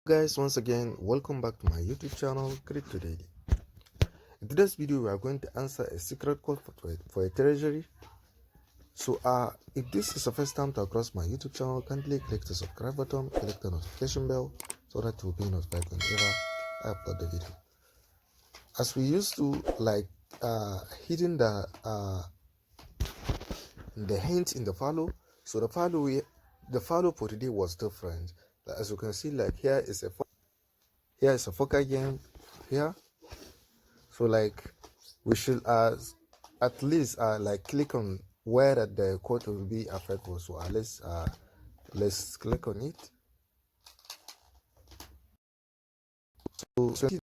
Guys, once again, welcome back to my YouTube channel, Crypto Daily. In today's video, we are going to answer a secret code for a treasury. So, if this is the first time to cross my YouTube channel, kindly click the subscribe button, click the notification bell, so that you will be notified whenever I upload the video. As we used to hidden the hint in the follow. So the follow for today was different. As you can see, like here is a focal game here. So we should at least click on where that the code will be affected. So let's click on it. So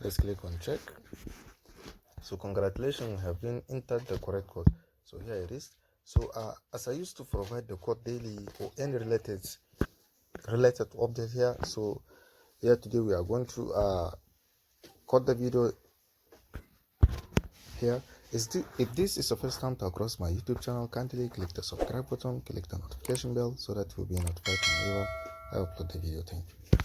let's click on check. So congratulations, you have been entered the correct code. So here it is. So as I used to provide the code daily or any related update here, so here today we are going to cut the video here. If this is the first time to across my YouTube channel, kindly click the subscribe button, click the notification bell, so that you will be notified whenever I upload the video. Thank you.